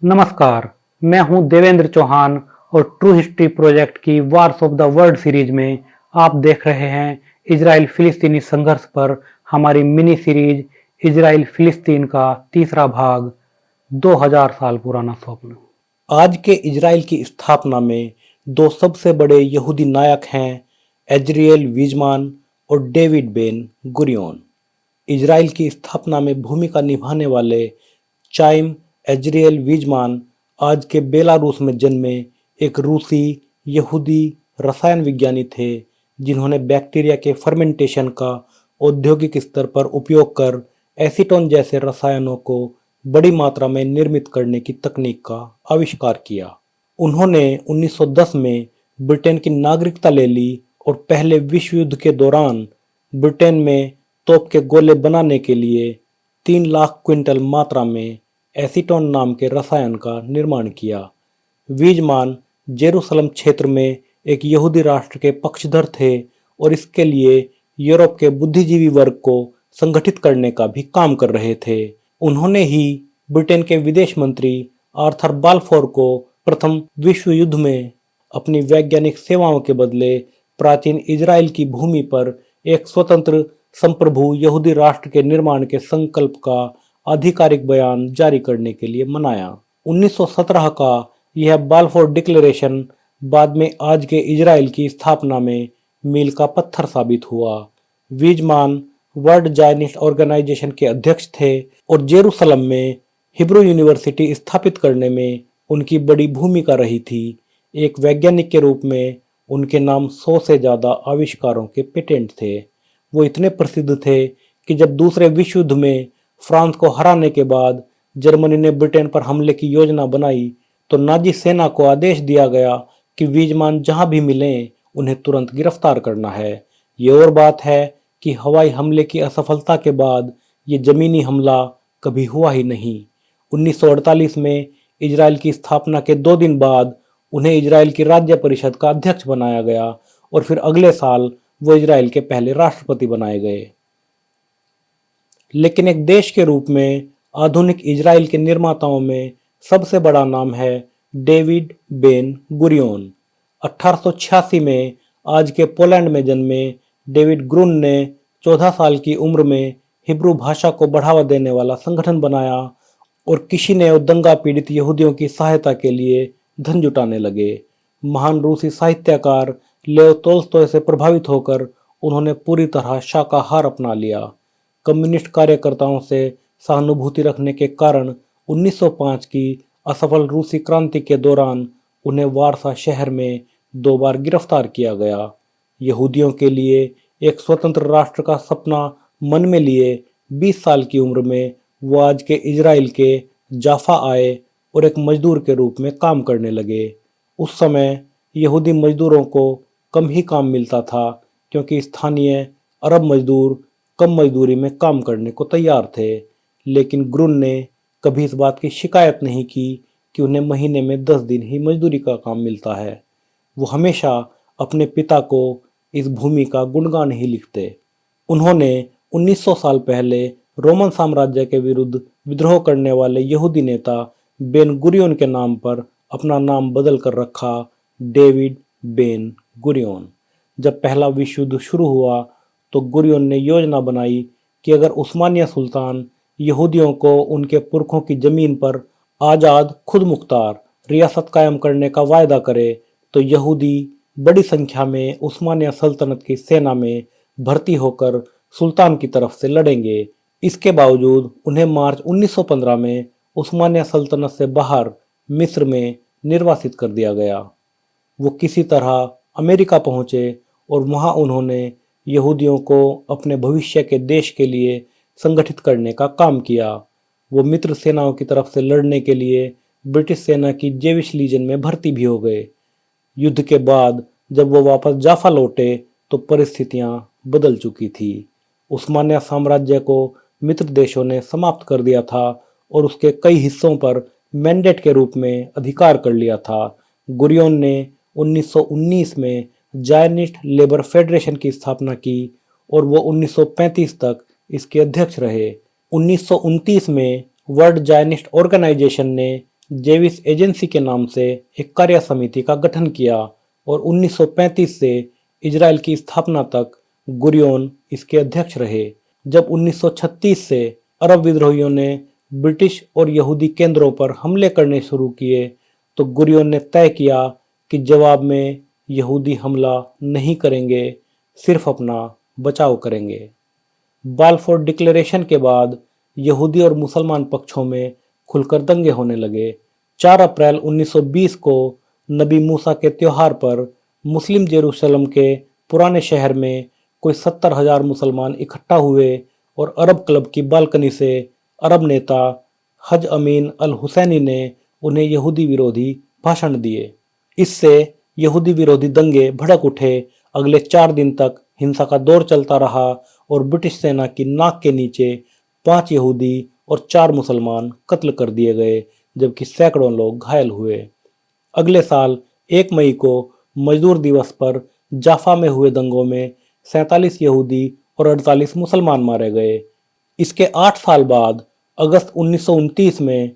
नमस्कार, मैं हूं देवेंद्र चौहान और ट्रू हिस्ट्री प्रोजेक्ट की Wars of the world series में आप देख रहे हैं इजराइल फिलिस्तीनी संघर्ष पर हमारी मिनी सीरीज इजराइल फिलिस्तीन का तीसरा भाग 2000 साल पुराना स्वप्न। आज के इजराइल की स्थापना में दो सबसे बड़े यहूदी नायक हैं, एजरियल वीजमान और डेविड बेन गुरियोन। इजराइल की स्थापना में भूमिका निभाने वाले चाइम एजरियल वीजमान आज के बेलारूस में जन्मे एक रूसी यहूदी रसायन विज्ञानी थे, जिन्होंने बैक्टीरिया के फर्मेंटेशन का औद्योगिक स्तर पर उपयोग कर एसीटोन जैसे रसायनों को बड़ी मात्रा में निर्मित करने की तकनीक का आविष्कार किया। उन्होंने 1910 में ब्रिटेन की नागरिकता ले ली और पहले विश्व युद्ध के दौरान ब्रिटेन में तोप के गोले बनाने के लिए 3 लाख क्विंटल मात्रा में एसीटोन नाम के रसायन का निर्माण किया। वीजमान जेरूसलम क्षेत्र में एक यहूदी राष्ट्र के पक्षधर थे और इसके लिए यूरोप के बुद्धिजीवी वर्ग को संगठित करने का भी काम कर रहे थे। उन्होंने ही ब्रिटेन के विदेश मंत्री आर्थर बाल्फोर को प्रथम विश्व युद्ध में अपनी वैज्ञानिक सेवाओं के बदले प्राचीन इजराइल की भूमि पर एक स्वतंत्र संप्रभु यहूदी राष्ट्र के निर्माण के संकल्प का आधिकारिक बयान जारी करने के लिए मनाया। 1917 का यह बाल्फोर डिक्लेरेशन बाद में आज के इजराइल की स्थापना में मील का पत्थर साबित हुआ। वीजमान वर्ल्ड जायनिस्ट ऑर्गेनाइजेशन के अध्यक्ष थे और जेरूसलम में हिब्रू यूनिवर्सिटी स्थापित करने में उनकी बड़ी भूमिका रही थी। एक वैज्ञानिक के रूप में उनके नाम 100 से ज्यादा आविष्कारों के पेटेंट थे। वो इतने प्रसिद्ध थे कि जब दूसरे विश्व युद्ध में फ्रांस को हराने के बाद जर्मनी ने ब्रिटेन पर हमले की योजना बनाई तो नाजी सेना को आदेश दिया गया कि वीजमान जहां भी मिलें उन्हें तुरंत गिरफ्तार करना है। ये और बात है कि हवाई हमले की असफलता के बाद ये जमीनी हमला कभी हुआ ही नहीं। 1948 में इजराइल की स्थापना के 2 दिन बाद उन्हें इजराइल की राज्य परिषद का अध्यक्ष बनाया गया और फिर अगले साल वो इजराइल के पहले राष्ट्रपति बनाए गए। लेकिन एक देश के रूप में आधुनिक इजराइल के निर्माताओं में सबसे बड़ा नाम है डेविड बेन गुरियोन। 1886 में आज के पोलैंड में जन्मे डेविड ग्रुन ने 14 साल की उम्र में हिब्रू भाषा को बढ़ावा देने वाला संगठन बनाया और किशिनेव दंगा पीड़ित यहूदियों की सहायता के लिए धन जुटाने लगे। महान रूसी साहित्यकार लेव तोल्स्टॉय से प्रभावित होकर उन्होंने पूरी तरह शाकाहार अपना लिया। कम्युनिस्ट कार्यकर्ताओं से सहानुभूति रखने के कारण 1905 की असफल रूसी क्रांति के दौरान उन्हें वारसा शहर में 2 बार गिरफ्तार किया गया। यहूदियों के लिए एक स्वतंत्र राष्ट्र का सपना मन में लिए 20 साल की उम्र में वो आज के इजराइल के जाफा आए और एक मजदूर के रूप में काम करने लगे। उस समय यहूदी मजदूरों को कम ही काम मिलता था क्योंकि स्थानीय अरब मजदूर कम मजदूरी में काम करने को तैयार थे। लेकिन ग्रुन ने कभी इस बात की शिकायत नहीं की कि उन्हें महीने में 10 दिन ही मजदूरी का काम मिलता है। वो हमेशा अपने पिता को इस भूमि का गुणगान ही लिखते। उन्होंने 1900 साल पहले रोमन साम्राज्य के विरुद्ध विद्रोह करने वाले यहूदी नेता बेन गुरियोन के नाम पर अपना नाम बदल कर रखा डेविड बेन गुरियोन। जब पहला विश्व युद्ध शुरू हुआ तो गुरियोन ने योजना बनाई कि अगर उस्मानिया सुल्तान यहूदियों को उनके पुरखों की जमीन पर आज़ाद खुद मुख्तार रियासत कायम करने का वायदा करे तो यहूदी बड़ी संख्या में उस्मानिया सल्तनत की सेना में भर्ती होकर सुल्तान की तरफ से लड़ेंगे। इसके बावजूद उन्हें मार्च 1915 में उस्मानिया सल्तनत से बाहर मिस्र में निर्वासित कर दिया गया। वो किसी तरह अमेरिका पहुंचे और वहां उन्होंने यहूदियों को अपने भविष्य के देश के लिए संगठित करने का काम किया। वो मित्र सेनाओं की तरफ से लड़ने के लिए ब्रिटिश सेना की जेविश लीजन में भर्ती भी हो गए। युद्ध के बाद जब वो वापस जाफा लौटे तो परिस्थितियां बदल चुकी थी। उस्मानिया साम्राज्य को मित्र देशों ने समाप्त कर दिया था और उसके कई हिस्सों पर मैंडेट के रूप में अधिकार कर लिया था। गुरियोन ने 1919 में जायनिस्ट लेबर फेडरेशन की स्थापना की और वो 1935 तक इसके अध्यक्ष रहे। 1929 में वर्ल्ड जायनिस्ट ऑर्गेनाइजेशन ने जेविस एजेंसी के नाम से एक कार्य समिति का गठन किया और 1935 से इजराइल की स्थापना तक गुरियोन इसके अध्यक्ष रहे। जब 1936 से अरब विद्रोहियों ने ब्रिटिश और यहूदी केंद्रों पर हमले करने शुरू किए तो गुरियोन ने तय किया कि जवाब में यहूदी हमला नहीं करेंगे, सिर्फ अपना बचाव करेंगे। बाल्फोर डिक्लेरेशन के बाद यहूदी और मुसलमान पक्षों में खुलकर दंगे होने लगे। 4 अप्रैल 1920 को नबी मूसा के त्योहार पर मुस्लिम जेरूशलम के पुराने शहर में कोई 70,000 मुसलमान इकट्ठा हुए और अरब क्लब की बालकनी से अरब नेता हज अमीन अल हुसैनी ने उन्हें यहूदी विरोधी भाषण दिए। इससे यहूदी विरोधी दंगे भड़क उठे। अगले 4 दिन तक हिंसा का दौर चलता रहा और ब्रिटिश सेना की नाक के नीचे 5 यहूदी और 4 मुसलमान कत्ल कर दिए गए, जबकि सैकड़ों लोग घायल हुए। अगले साल 1 मई को मजदूर दिवस पर जाफा में हुए दंगों में 47 यहूदी और 48 मुसलमान मारे गए। इसके 8 साल बाद अगस्त 1929 में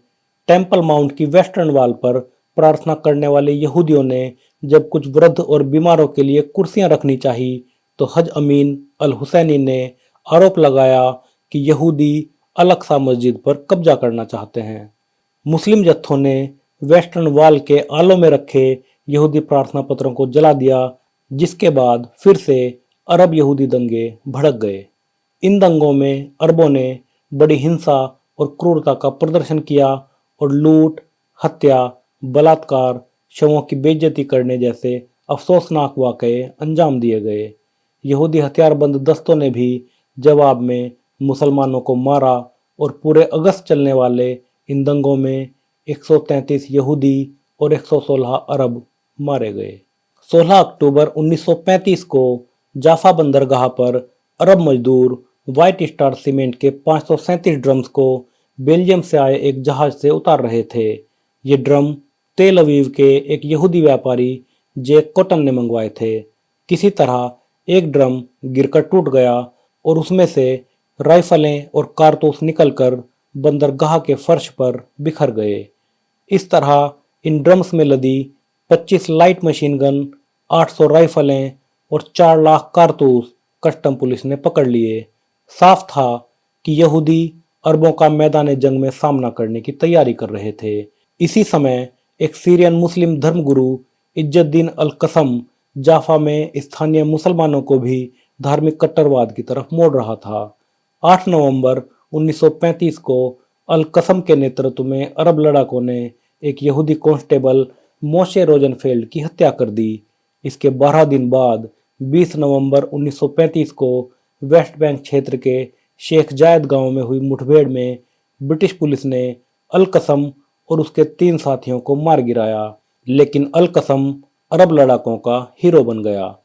टेम्पल माउंट की वेस्टर्न वॉल पर प्रार्थना करने वाले यहूदियों ने जब कुछ वृद्ध और बीमारों के लिए कुर्सियां रखनी चाहिए तो हज अमीन अल हुसैनी ने आरोप लगाया कि यहूदी अल-अक्सा मस्जिद पर कब्जा करना चाहते हैं। मुस्लिम जत्थों ने वेस्टर्न वॉल के आलों में रखे यहूदी प्रार्थना पत्रों को जला दिया, जिसके बाद फिर से अरब यहूदी दंगे भड़क गए। इन दंगों में अरबों ने बड़ी हिंसा और क्रूरता का प्रदर्शन किया और लूट, हत्या, बलात्कार, शवों की बेइज्जती करने जैसे अफसोसनाक वाकये अंजाम दिए गए। यहूदी हथियारबंद दस्तों ने भी जवाब में मुसलमानों को मारा और पूरे अगस्त चलने वाले इन दंगों में 133 यहूदी और 116 अरब मारे गए। 16 अक्टूबर 1935 को जाफा बंदरगाह पर अरब मजदूर व्हाइट स्टार सीमेंट के 537 ड्रम्स को बेल्जियम से आए एक जहाज से उतार रहे थे। ये ड्रम तेल अवीव के एक यहूदी व्यापारी जैक कॉटन ने मंगवाए थे। किसी तरह एक ड्रम गिरकर टूट गया और उसमें से राइफलें और कारतूस निकलकर बंदरगाह के फर्श पर बिखर गए। इस तरह इन ड्रम्स में लदी 25 लाइट मशीन गन, 800 राइफलें और 4 लाख कारतूस कस्टम पुलिस ने पकड़ लिए। साफ था कि यहूदी अरबों का मैदान जंग में सामना करने की तैयारी कर रहे थे। इसी समय एक सीरियन मुस्लिम धर्मगुरु इज्जतदीन अल कसम जाफा में स्थानीय मुसलमानों को भी धार्मिक कट्टरवाद की तरफ मोड़ रहा था। 8 नवंबर 1935 को अल कसम के नेतृत्व में अरब लड़ाकों ने एक यहूदी कांस्टेबल मोशे रोजनफेल्ड की हत्या कर दी। इसके 12 दिन बाद 20 नवंबर 1935 को वेस्ट बैंक क्षेत्र के शेख जायद गांव में हुई मुठभेड़ में ब्रिटिश पुलिस ने अल कसम और उसके 3 साथियों को मार गिराया, लेकिन अल कसम अरब लड़ाकों का हीरो बन गया।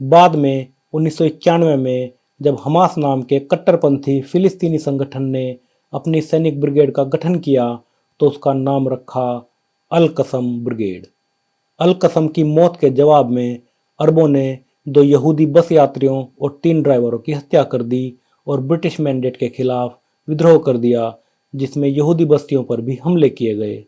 बाद में 1991 में जब हमास नाम के कट्टरपंथी फिलिस्तीनी संगठन ने अपनी सैनिक ब्रिगेड का गठन किया तो उसका नाम रखा अल कसम ब्रिगेड। अल कसम की मौत के जवाब में अरबों ने 2 यहूदी बस यात्रियों और 3 ड्राइवरों की हत्या कर दी और ब्रिटिश मैंडेट के खिलाफ विद्रोह कर दिया, जिसमें यहूदी बस्तियों पर भी हमले किए गए।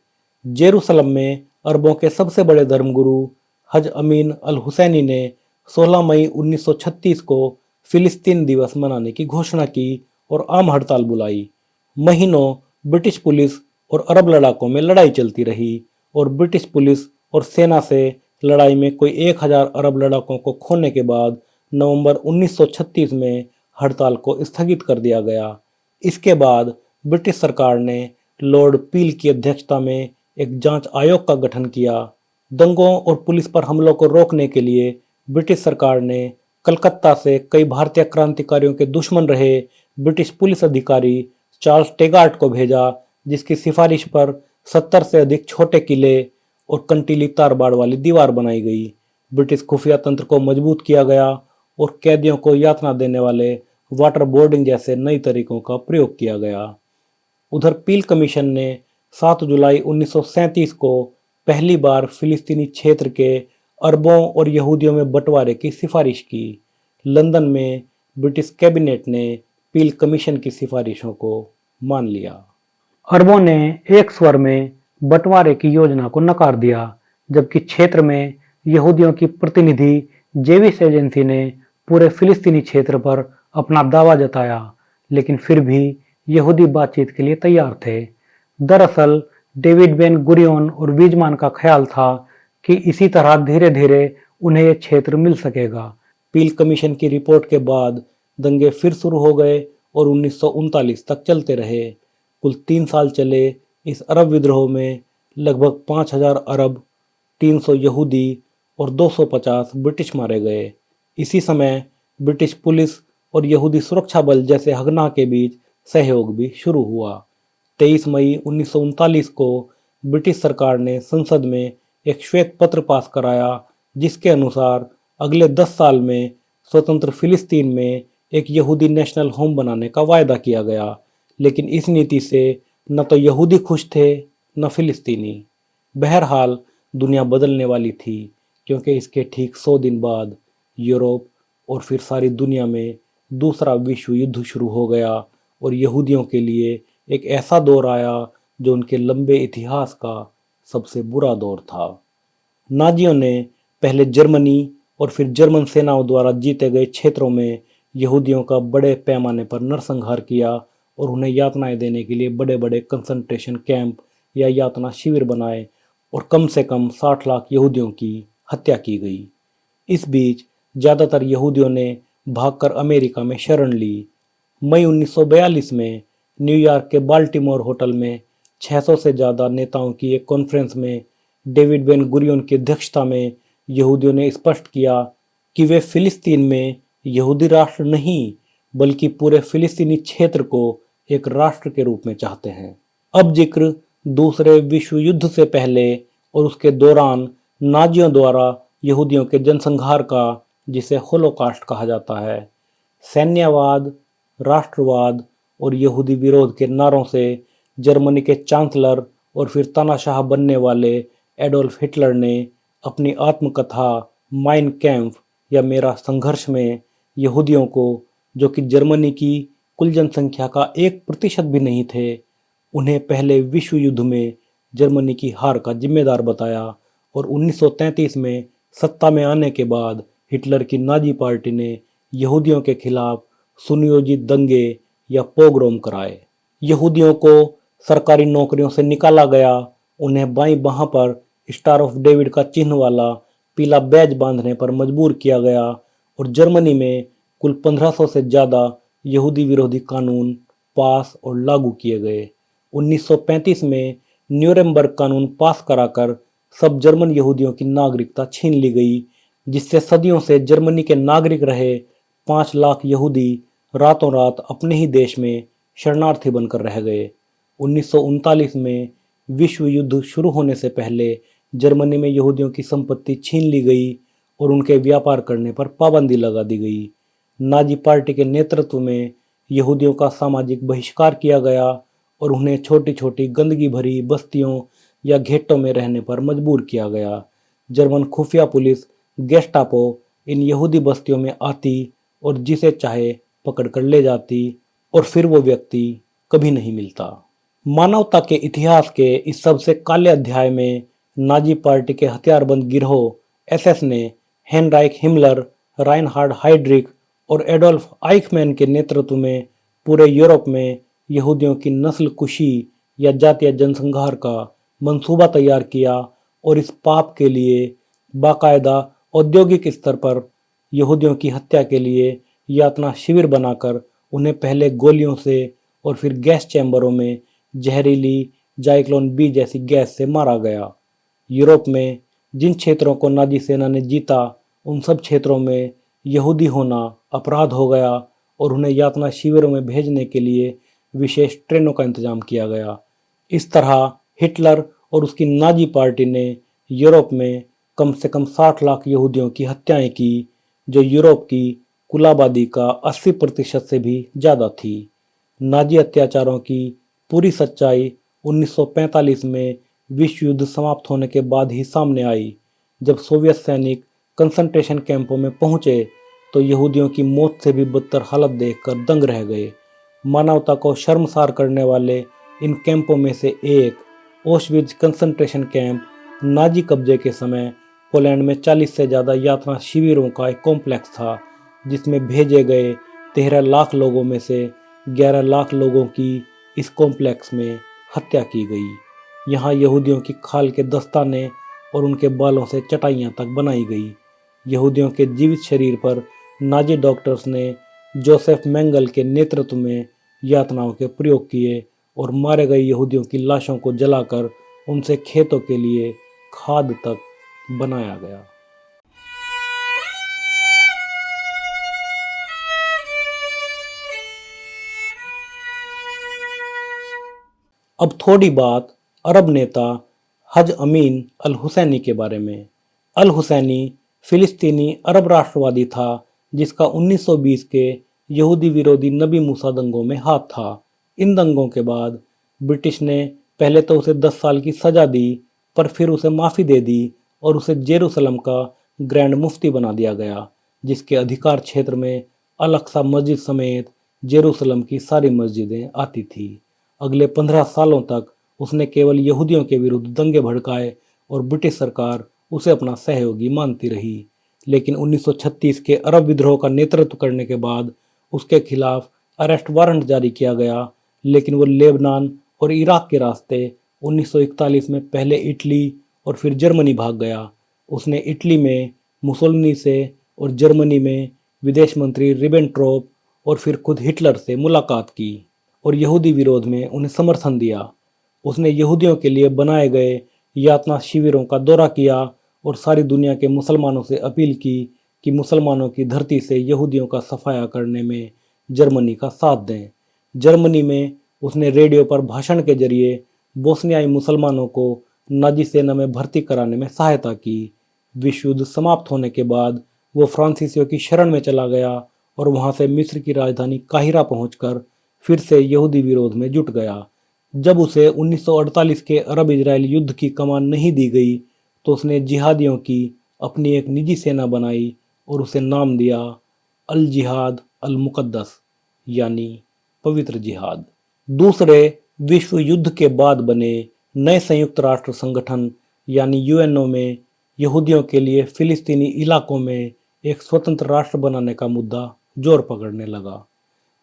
जेरूसलम में अरबों के सबसे बड़े धर्मगुरु हज अमीन अल हुसैनी ने 16 मई 1936 को फिलिस्तीन दिवस मनाने की घोषणा की और आम हड़ताल बुलाई। महीनों ब्रिटिश पुलिस और अरब लड़ाकों में लड़ाई चलती रही और ब्रिटिश पुलिस और सेना से लड़ाई में कोई 1000 अरब लड़ाकों को खोने के बाद नवंबर 1936 में हड़ताल को स्थगित कर दिया गया। इसके बाद ब्रिटिश सरकार ने लॉर्ड पील की अध्यक्षता में एक जांच आयोग का गठन किया। दंगों और पुलिस पर हमलों को रोकने के लिए ब्रिटिश सरकार ने कलकत्ता से कई भारतीय क्रांतिकारियों के दुश्मन रहे ब्रिटिश पुलिस अधिकारी चार्ल्स टेगार्ट को भेजा, जिसकी सिफारिश पर 70 से अधिक छोटे किले और कंटीली तारबाड़ वाली दीवार बनाई गई। ब्रिटिश खुफिया तंत्र को मजबूत किया गया और कैदियों को यातना देने वाले वाटर बोर्डिंग जैसे नई तरीकों का प्रयोग किया गया। उधर पील कमीशन ने 7 जुलाई 1937 को पहली बार फिलिस्तीनी क्षेत्र के अरबों और यहूदियों में बंटवारे की सिफारिश की। लंदन में ब्रिटिश कैबिनेट ने पील कमीशन की सिफारिशों को मान लिया। अरबों ने एक स्वर में बंटवारे की योजना को नकार दिया, जबकि क्षेत्र में यहूदियों की प्रतिनिधि जेविश एजेंसी ने पूरे फिलिस्तीनी क्षेत्र पर अपना दावा जताया, लेकिन फिर भी यहूदी बातचीत के लिए तैयार थे। दरअसल डेविड बेन गुरियोन और वीजमान का ख्याल था कि इसी तरह धीरे धीरे उन्हें यह क्षेत्र मिल सकेगा। पील कमीशन की रिपोर्ट के बाद दंगे फिर शुरू हो गए और 1939 तक चलते रहे। कुल 3 साल चले इस अरब विद्रोह में लगभग 5,000 अरब, 300 यहूदी और 250 ब्रिटिश मारे गए। इसी समय ब्रिटिश पुलिस और यहूदी सुरक्षा बल जैसे हगना के बीच सहयोग भी शुरू हुआ। 23 मई 1939 को ब्रिटिश सरकार ने संसद में एक श्वेत पत्र पास कराया, जिसके अनुसार अगले 10 साल में स्वतंत्र फिलिस्तीन में एक यहूदी नेशनल होम बनाने का वायदा किया गया। लेकिन इस नीति से न तो यहूदी खुश थे न फिलिस्तीनी। बहरहाल दुनिया बदलने वाली थी, क्योंकि इसके ठीक 100 दिन बाद यूरोप और फिर सारी दुनिया में दूसरा विश्व युद्ध शुरू हो गया और यहूदियों के लिए एक ऐसा दौर आया जो उनके लंबे इतिहास का सबसे बुरा दौर था। नाजियों ने पहले जर्मनी और फिर जर्मन सेनाओं द्वारा जीते गए क्षेत्रों में यहूदियों का बड़े पैमाने पर नरसंहार किया और उन्हें यातनाएं देने के लिए बड़े बड़े कंसंट्रेशन कैंप या यातना शिविर बनाए और कम से कम 60 लाख यहूदियों की हत्या की गई। इस बीच ज़्यादातर यहूदियों ने भागकर अमेरिका में शरण ली। मई 1942 में न्यूयॉर्क के बाल्टीमोर होटल में 600 से ज़्यादा नेताओं की एक कॉन्फ्रेंस में डेविड बेन गुरियोन की अध्यक्षता में यहूदियों ने स्पष्ट किया कि वे फिलिस्तीन में यहूदी राष्ट्र नहीं बल्कि पूरे फिलिस्तीनी क्षेत्र को एक राष्ट्र के रूप में चाहते हैं। अब जिक्र दूसरे विश्व युद्ध से पहले और उसके दौरान नाजियों द्वारा यहूदियों के जनसंहार का, जिसे होलोकास्ट कहा जाता है। सैन्यवाद, राष्ट्रवाद और यहूदी विरोध के नारों से जर्मनी के चांसलर और फिर तानाशाह बनने वाले एडोल्फ हिटलर ने अपनी आत्मकथा माइन कैम्फ या मेरा संघर्ष में यहूदियों को, जो कि जर्मनी की कुल जनसंख्या का 1% भी नहीं थे, उन्हें पहले विश्व युद्ध में जर्मनी की हार का जिम्मेदार बताया और 1933 में सत्ता में आने के बाद हिटलर की नाजी पार्टी ने यहूदियों के खिलाफ सुनियोजित दंगे या पोग्रोम कराए। यहूदियों को सरकारी नौकरियों से निकाला गया, उन्हें बाईं बाह पर स्टार ऑफ डेविड का चिन्ह वाला पीला बैज बांधने पर मजबूर किया गया और जर्मनी में कुल 1500 से ज़्यादा यहूदी विरोधी कानून पास और लागू किए गए। 1935 में न्यूरेमबर्ग कानून पास कराकर सब जर्मन यहूदियों की नागरिकता छीन ली गई, जिससे सदियों से जर्मनी के नागरिक रहे 5 लाख यहूदी रातों रात अपने ही देश में शरणार्थी बनकर रह गए। 1939 में विश्व युद्ध शुरू होने से पहले जर्मनी में यहूदियों की संपत्ति छीन ली गई और उनके व्यापार करने पर पाबंदी लगा दी गई। नाजी पार्टी के नेतृत्व में यहूदियों का सामाजिक बहिष्कार किया गया और उन्हें छोटी छोटी गंदगी भरी बस्तियों या घेटों में रहने पर मजबूर किया गया। जर्मन खुफिया पुलिस गेस्टापो इन यहूदी बस्तियों में आती और जिसे चाहे पकड़कर ले जाती और फिर वो व्यक्ति कभी नहीं मिलता। मानवता के इतिहास के इस सबसे काले अध्याय में नाजी पार्टी के हथियारबंद गिरोह एसएस ने हेनराइक हिमलर, राइनहार्ड हाइड्रिक और एडोल्फ आइखमैन के नेतृत्व में पूरे यूरोप में यहूदियों की नस्ल कुशी या जातीय जनसंहार का मंसूबा तैयार किया और इस पाप के लिए बाकायदा औद्योगिक स्तर पर यहूदियों की हत्या के लिए यातना शिविर बनाकर उन्हें पहले गोलियों से और फिर गैस चैम्बरों में जहरीली जाइक्लोन बी जैसी गैस से मारा गया। यूरोप में जिन क्षेत्रों को नाजी सेना ने जीता, उन सब क्षेत्रों में यहूदी होना अपराध हो गया और उन्हें यातना शिविरों में भेजने के लिए विशेष ट्रेनों का इंतजाम किया गया। इस तरह हिटलर और उसकी नाजी पार्टी ने यूरोप में कम से कम 60 लाख यहूदियों की हत्याएं की, जो यूरोप की कुल आबादी का 80% से भी ज़्यादा थी। नाजी अत्याचारों की पूरी सच्चाई 1945 में विश्व युद्ध समाप्त होने के बाद ही सामने आई, जब सोवियत सैनिक कंसंट्रेशन कैंपों में पहुंचे तो यहूदियों की मौत से भी बदतर हालत देखकर दंग रह गए। मानवता को शर्मसार करने वाले इन कैंपों में से एक ओशविट्ज कंसंट्रेशन कैंप नाजी कब्जे के समय पोलैंड में 40 से ज़्यादा यातना शिविरों का एक कॉम्प्लेक्स था, जिसमें भेजे गए 13 लाख लोगों में से 11 लाख लोगों की इस कॉम्प्लेक्स में हत्या की गई। यहाँ यहूदियों की खाल के दस्ताने और उनके बालों से चटाइयाँ तक बनाई गई। यहूदियों के जीवित शरीर पर नाजी डॉक्टर्स ने जोसेफ मेंगल के नेतृत्व में यातनाओं के प्रयोग किए और मारे गए यहूदियों की लाशों को जलाकर उनसे खेतों के लिए खाद तक बनाया गया। अब थोड़ी बात अरब नेता हज अमीन अल हुसैनी के बारे में। अल हुसैनी फिलिस्तीनी अरब राष्ट्रवादी था, जिसका 1920 के यहूदी विरोधी नबी मूसा दंगों में हाथ था। इन दंगों के बाद ब्रिटिश ने पहले तो उसे 10 साल की सजा दी, पर फिर उसे माफ़ी दे दी और उसे जेरूसलम का ग्रैंड मुफ्ती बना दिया गया, जिसके अधिकार क्षेत्र में अल अक्सा मस्जिद समेत जेरूसलम की सारी मस्जिदें आती थी। अगले 15 सालों तक उसने केवल यहूदियों के विरुद्ध दंगे भड़काए और ब्रिटिश सरकार उसे अपना सहयोगी मानती रही। लेकिन 1936 के अरब विद्रोह का नेतृत्व करने के बाद उसके खिलाफ अरेस्ट वारंट जारी किया गया, लेकिन वो लेबनान और इराक के रास्ते 1941 में पहले इटली और फिर जर्मनी भाग गया। उसने इटली में मुसोलिनी से और जर्मनी में विदेश मंत्री रिबेनट्रोप और फिर खुद हिटलर से मुलाकात की और यहूदी विरोध में उन्हें समर्थन दिया। उसने यहूदियों के लिए बनाए गए यातना शिविरों का दौरा किया और सारी दुनिया के मुसलमानों से अपील की कि मुसलमानों की धरती से यहूदियों का सफाया करने में जर्मनी का साथ दें। जर्मनी में उसने रेडियो पर भाषण के जरिए बोस्नियाई मुसलमानों को नाजी सेना में भर्ती कराने में सहायता की। विश्व युद्ध समाप्त होने के बाद वो फ्रांसीसियों की शरण में चला गया और वहां से मिस्र की राजधानी काहिरा पहुंचकर फिर से यहूदी विरोध में जुट गया। जब उसे 1948 के अरब इजराइल युद्ध की कमान नहीं दी गई, तो उसने जिहादियों की अपनी एक निजी सेना बनाई और उसे नाम दिया अल जिहाद अल मुकद्दस, यानी पवित्र जिहाद। दूसरे विश्व युद्ध के बाद बने नए संयुक्त राष्ट्र संगठन यानी यूएनओ में यहूदियों के लिए फिलिस्तीनी इलाकों में एक स्वतंत्र राष्ट्र बनाने का मुद्दा जोर पकड़ने लगा।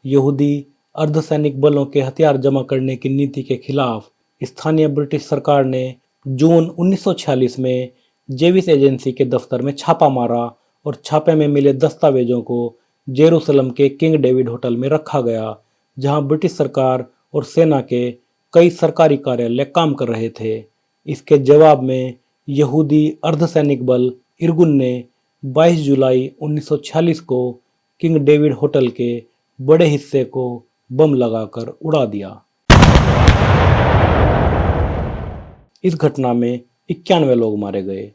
यहूदी अर्धसैनिक बलों के हथियार जमा करने की नीति के खिलाफ स्थानीय ब्रिटिश सरकार ने जून 1946 में जेविस एजेंसी के दफ्तर में छापा मारा और छापे में मिले दस्तावेजों को जेरूसलम के किंग डेविड होटल में रखा गया, जहां ब्रिटिश सरकार और सेना के कई सरकारी कार्यालय काम कर रहे थे। इसके जवाब में यहूदी अर्धसैनिक बल इरगुन ने 22 जुलाई 1946 को किंग डेविड होटल के बड़े हिस्से को बम लगाकर उड़ा दिया। इस घटना में 91 लोग मारे गए।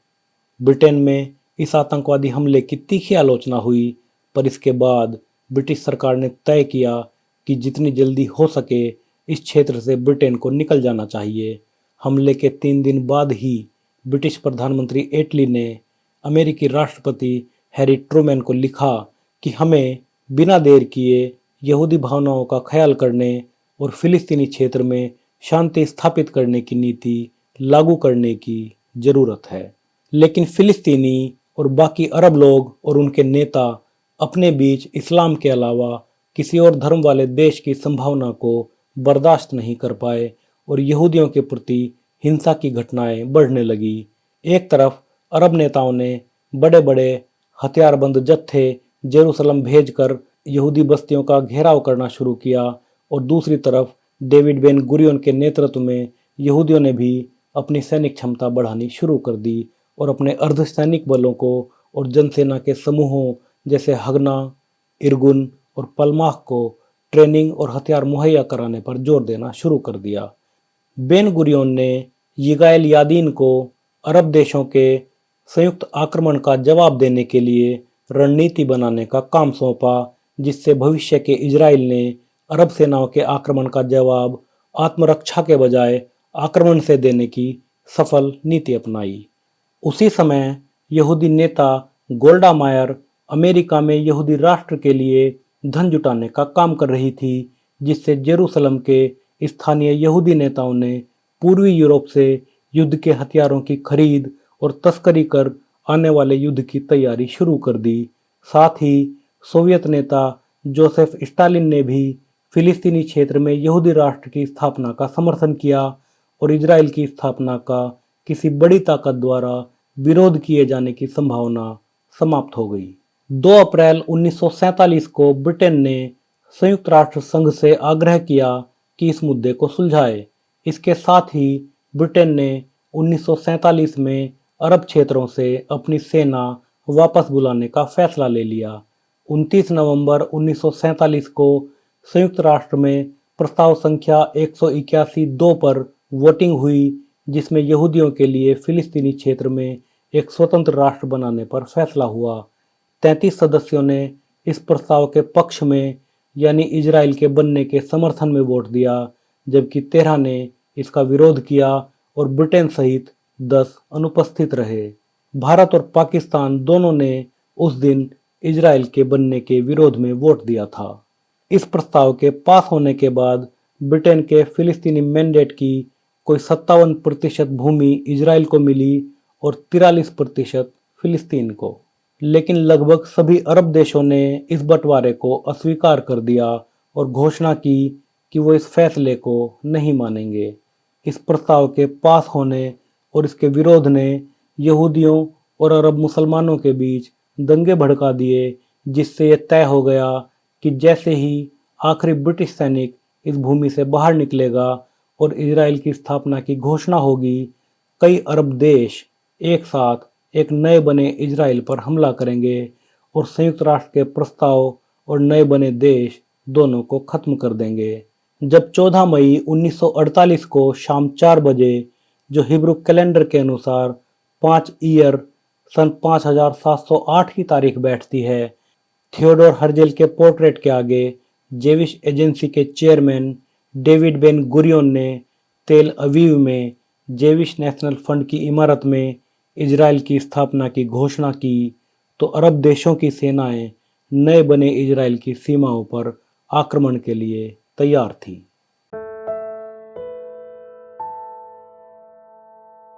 ब्रिटेन में इस आतंकवादी हमले की तीखी आलोचना हुई, पर इसके बाद ब्रिटिश सरकार ने तय किया कि जितनी जल्दी हो सके इस क्षेत्र से ब्रिटेन को निकल जाना चाहिए। हमले के 3 दिन बाद ही ब्रिटिश प्रधानमंत्री एटली ने अमेरिकी राष्ट्रपति हैरी ट्रूमैन को लिखा कि हमें बिना देर किए यहूदी भावनाओं का ख्याल करने और फिलिस्तीनी क्षेत्र में शांति स्थापित करने की नीति लागू करने की जरूरत है। लेकिन फिलिस्तीनी और बाकी अरब लोग और उनके नेता अपने बीच इस्लाम के अलावा किसी और धर्म वाले देश की संभावना को बर्दाश्त नहीं कर पाए और यहूदियों के प्रति हिंसा की घटनाएं बढ़ने लगी। एक तरफ अरब नेताओं ने बड़े बड़े हथियारबंद जत्थे जेरूसलम भेजकर यहूदी बस्तियों का घेराव करना शुरू किया और दूसरी तरफ डेविड बेन गुरियन के नेतृत्व में यहूदियों ने भी अपनी सैनिक क्षमता बढ़ानी शुरू कर दी और अपने अर्धसैनिक बलों को और जनसेना के समूहों जैसे हगना, इरगुन और पलमाह को ट्रेनिंग और हथियार मुहैया कराने पर जोर देना शुरू कर दिया। बेन गुरियन ने यिगाएल यादीन को अरब देशों के संयुक्त आक्रमण का जवाब देने के लिए रणनीति बनाने का काम सौंपा, जिससे भविष्य के इजराइल ने अरब सेनाओं के आक्रमण का जवाब आत्मरक्षा के बजाय आक्रमण से देने की सफल नीति अपनाई। उसी समय यहूदी नेता गोल्डा मायर अमेरिका में यहूदी राष्ट्र के लिए धन जुटाने का काम कर रही थी, जिससे जेरूसलम के स्थानीय यहूदी नेताओं ने पूर्वी यूरोप से युद्ध के हथियारों की खरीद और तस्करी कर आने वाले युद्ध की तैयारी शुरू कर दी। साथ ही सोवियत नेता जोसेफ स्टालिन ने भी फिलिस्तीनी क्षेत्र में यहूदी राष्ट्र की स्थापना का समर्थन किया और इजराइल की स्थापना का किसी बड़ी ताकत द्वारा विरोध किए जाने की संभावना समाप्त हो गई। 2 अप्रैल 1947 को ब्रिटेन ने संयुक्त राष्ट्र संघ से आग्रह किया कि इस मुद्दे को सुलझाए। इसके साथ ही ब्रिटेन ने 1947 में अरब क्षेत्रों से अपनी सेना वापस बुलाने का फैसला ले लिया। 29 नवंबर 1947 को संयुक्त राष्ट्र में प्रस्ताव संख्या 181-2 पर वोटिंग हुई, जिसमें यहूदियों के लिए फिलिस्तीनी क्षेत्र में एक स्वतंत्र राष्ट्र बनाने पर फैसला हुआ। 33 सदस्यों ने इस प्रस्ताव के पक्ष में यानी इजराइल के बनने के समर्थन में वोट दिया, जबकि 13 ने इसका विरोध किया और ब्रिटेन सहित 10 अनुपस्थित रहे। भारत और पाकिस्तान दोनों ने उस दिन इजराइल के बनने के विरोध में वोट दिया था। इस प्रस्ताव के पास होने के बाद ब्रिटेन के फिलिस्तीनी मैंडेट की कोई 57% भूमि इजराइल को मिली और 43% फिलिस्तीन को। लेकिन लगभग सभी अरब देशों ने इस बंटवारे को अस्वीकार कर दिया और घोषणा की कि वो इस फैसले को नहीं मानेंगे। इस प्रस्ताव के पास होने और इसके विरोध ने यहूदियों और अरब मुसलमानों के बीच दंगे भड़का दिए, जिससे यह तय हो गया कि जैसे ही आखिरी ब्रिटिश सैनिक इस भूमि से बाहर निकलेगा और इजराइल की स्थापना की घोषणा होगी, कई अरब देश एक साथ एक नए बने इजराइल पर हमला करेंगे और संयुक्त राष्ट्र के प्रस्ताव और नए बने देश दोनों को खत्म कर देंगे। जब 14 मई 1948 को शाम 4 बजे, जो हिब्रू कैलेंडर के अनुसार 5 ईयर सन 5708 की तारीख बैठती है, थियोडोर हर्जेल के पोर्ट्रेट के आगे जेविश एजेंसी के चेयरमैन डेविड बेन गुरियोन ने तेल अवीव में जेविश नेशनल फंड की इमारत में इजराइल की स्थापना की घोषणा की, तो अरब देशों की सेनाएं नए बने इजराइल की सीमाओं पर आक्रमण के लिए तैयार थी।